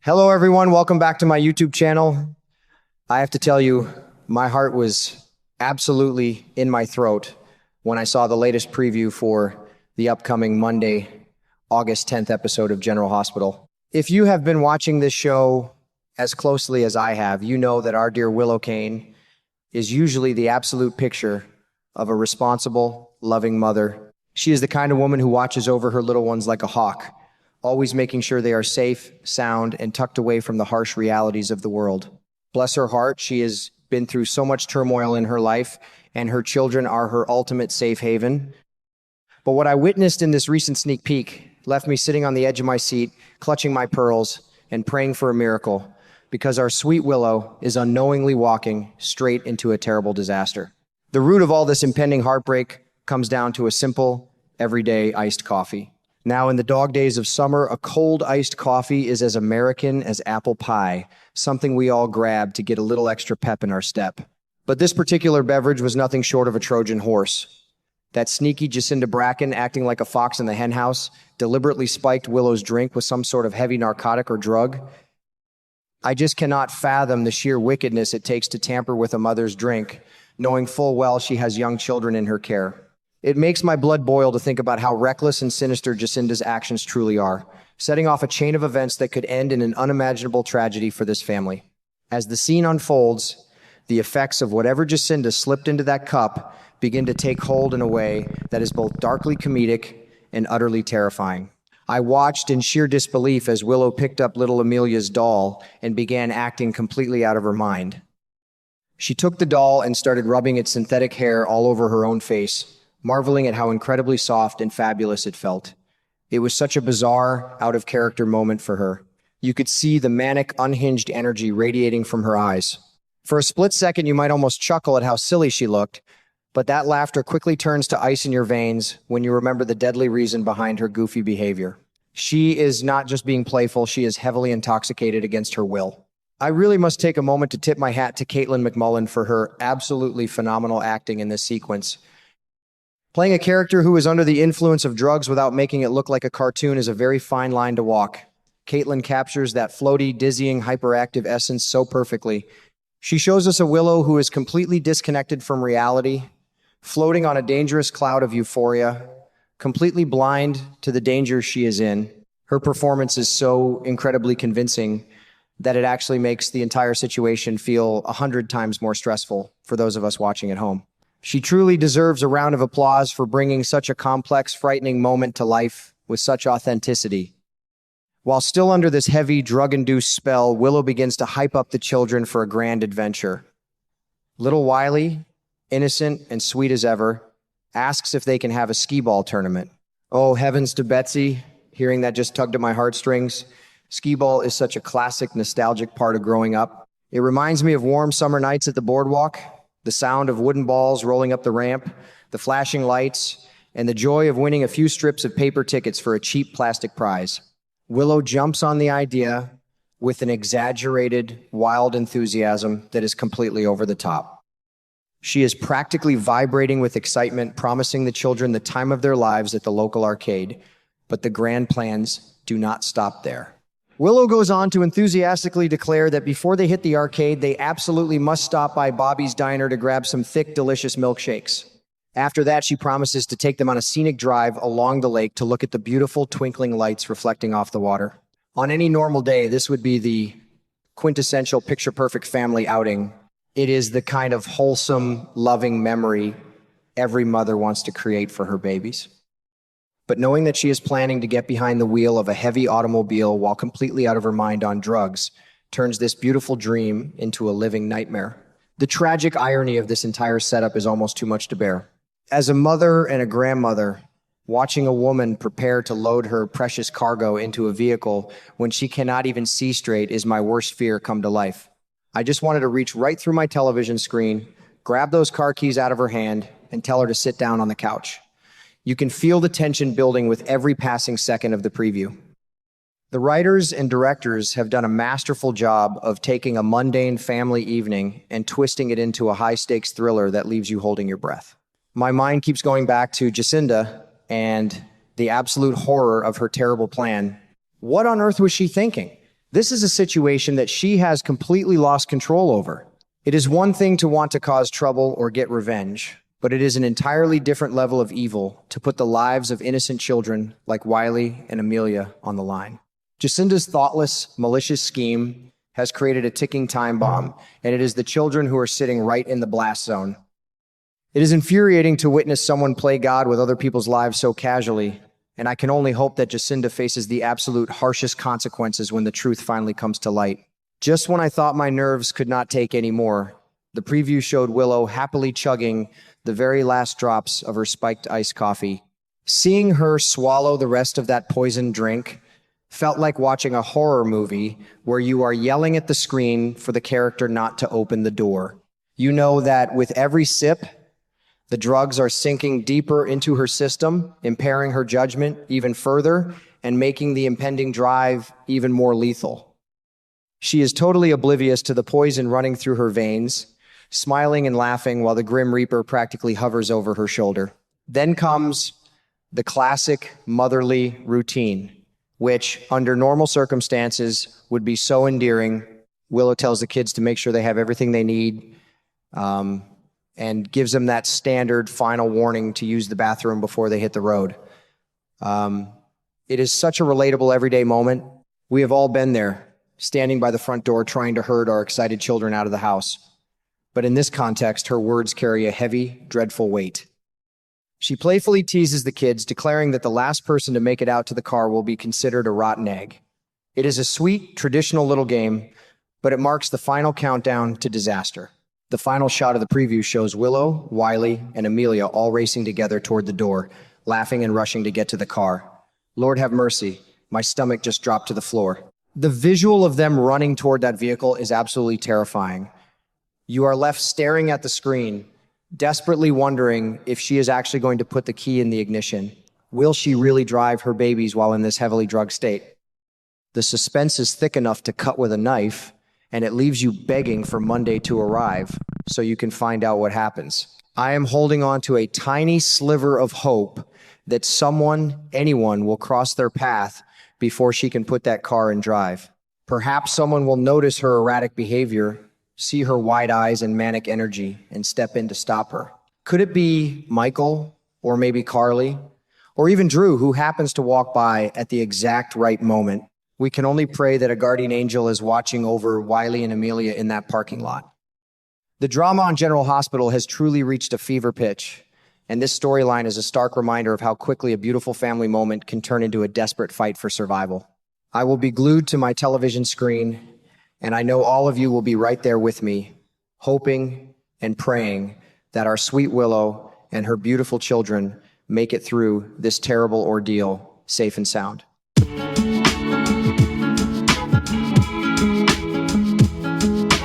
Hello, everyone. Welcome back to my YouTube channel. I have to tell you, my heart was absolutely in my throat when I saw the latest preview for the upcoming Monday, August 10th episode of General Hospital. If you have been watching this show as closely as I have, you know that our dear Willow Kane is usually the absolute picture of a responsible, loving mother. She is the kind of woman who watches over her little ones like a hawk, always making sure they are safe, sound, and tucked away from the harsh realities of the world. Bless her heart, she has been through so much turmoil in her life, and her children are her ultimate safe haven. But what I witnessed in this recent sneak peek left me sitting on the edge of my seat, clutching my pearls, and praying for a miracle, because our sweet Willow is unknowingly walking straight into a terrible disaster. The root of all this impending heartbreak comes down to a simple, everyday iced coffee. Now, in the dog days of summer, a cold iced coffee is as American as apple pie, something we all grab to get a little extra pep in our step. But this particular beverage was nothing short of a Trojan horse. That sneaky Jacinda Bracken, acting like a fox in the henhouse, deliberately spiked Willow's drink with some sort of heavy narcotic or drug. I just cannot fathom the sheer wickedness it takes to tamper with a mother's drink, knowing full well she has young children in her care. It makes my blood boil to think about how reckless and sinister Jacinda's actions truly are, setting off a chain of events that could end in an unimaginable tragedy for this family. As the scene unfolds, the effects of whatever Jacinda slipped into that cup begin to take hold in a way that is both darkly comedic and utterly terrifying. I watched in sheer disbelief as Willow picked up little Amelia's doll and began acting completely out of her mind. She took the doll and started rubbing its synthetic hair all over her own face, marveling at how incredibly soft and fabulous it felt. It was such a bizarre, out-of-character moment for her. You could see the manic, unhinged energy radiating from her eyes. For a split second, you might almost chuckle at how silly she looked, but that laughter quickly turns to ice in your veins when you remember the deadly reason behind her goofy behavior. She is not just being playful, she is heavily intoxicated against her will. I really must take a moment to tip my hat to Caitlin McMullen for her absolutely phenomenal acting in this sequence. Playing a character who is under the influence of drugs without making it look like a cartoon is a very fine line to walk. Caitlin captures that floaty, dizzying, hyperactive essence so perfectly. She shows us a Willow who is completely disconnected from reality, floating on a dangerous cloud of euphoria, completely blind to the danger she is in. Her performance is so incredibly convincing that it actually makes the entire situation feel 100 times more stressful for those of us watching at home. She truly deserves a round of applause for bringing such a complex, frightening moment to life with such authenticity. While still under this heavy, drug-induced spell, Willow begins to hype up the children for a grand adventure. Little Wiley, innocent and sweet as ever, asks if they can have a skee-ball tournament. Oh, heavens to Betsy, hearing that just tugged at my heartstrings. Skee-ball is such a classic, nostalgic part of growing up. It reminds me of warm summer nights at the boardwalk, the sound of wooden balls rolling up the ramp, the flashing lights, and the joy of winning a few strips of paper tickets for a cheap plastic prize. Willow jumps on the idea with an exaggerated, wild enthusiasm that is completely over the top. She is practically vibrating with excitement, promising the children the time of their lives at the local arcade, but the grand plans do not stop there. Willow goes on to enthusiastically declare that before they hit the arcade, they absolutely must stop by Bobby's Diner to grab some thick, delicious milkshakes. After that, she promises to take them on a scenic drive along the lake to look at the beautiful twinkling lights reflecting off the water. On any normal day, this would be the quintessential picture-perfect family outing. It is the kind of wholesome, loving memory every mother wants to create for her babies. But knowing that she is planning to get behind the wheel of a heavy automobile while completely out of her mind on drugs turns this beautiful dream into a living nightmare. The tragic irony of this entire setup is almost too much to bear. As a mother and a grandmother, watching a woman prepare to load her precious cargo into a vehicle when she cannot even see straight is my worst fear come to life. I just wanted to reach right through my television screen, grab those car keys out of her hand, and tell her to sit down on the couch. You can feel the tension building with every passing second of the preview. The writers and directors have done a masterful job of taking a mundane family evening and twisting it into a high-stakes thriller that leaves you holding your breath. My mind keeps going back to Jacinda and the absolute horror of her terrible plan. What on earth was she thinking? This is a situation that she has completely lost control over. It is one thing to want to cause trouble or get revenge, but it is an entirely different level of evil to put the lives of innocent children like Wiley and Amelia on the line. Jacinda's thoughtless, malicious scheme has created a ticking time bomb, and it is the children who are sitting right in the blast zone. It is infuriating to witness someone play God with other people's lives so casually, and I can only hope that Jacinda faces the absolute harshest consequences when the truth finally comes to light. Just when I thought my nerves could not take any more, the preview showed Willow happily chugging the very last drops of her spiked iced coffee. Seeing her swallow the rest of that poisoned drink felt like watching a horror movie where you are yelling at the screen for the character not to open the door. You know that with every sip, the drugs are sinking deeper into her system, impairing her judgment even further and making the impending drive even more lethal. She is totally oblivious to the poison running through her veins, smiling and laughing while the Grim Reaper practically hovers over her shoulder. Then comes the classic motherly routine, which, under normal circumstances, would be so endearing. Willow tells the kids to make sure they have everything they need, and gives them that standard final warning to use the bathroom before they hit the road. It is such a relatable everyday moment. We have all been there, standing by the front door trying to herd our excited children out of the house. But in this context, her words carry a heavy, dreadful weight. She playfully teases the kids, declaring that the last person to make it out to the car will be considered a rotten egg. It is a sweet, traditional little game, but it marks the final countdown to disaster. The final shot of the preview shows Willow, Wiley, and Amelia all racing together toward the door, laughing and rushing to get to the car. Lord have mercy, my stomach just dropped to the floor. The visual of them running toward that vehicle is absolutely terrifying. You are left staring at the screen, desperately wondering if she is actually going to put the key in the ignition. Will she really drive her babies while in this heavily drugged state? The suspense is thick enough to cut with a knife, and it leaves you begging for Monday to arrive so you can find out what happens. I am holding on to a tiny sliver of hope that anyone will cross their path before she can put that car and drive. Perhaps someone will notice her erratic behavior, see her wide eyes and manic energy, and step in to stop her. Could it be Michael, or maybe Carly, or even Drew, who happens to walk by at the exact right moment? We can only pray that a guardian angel is watching over Wiley and Amelia in that parking lot. The drama on General Hospital has truly reached a fever pitch, and this storyline is a stark reminder of how quickly a beautiful family moment can turn into a desperate fight for survival. I will be glued to my television screen, and I know all of you will be right there with me, hoping and praying that our sweet Willow and her beautiful children make it through this terrible ordeal safe and sound.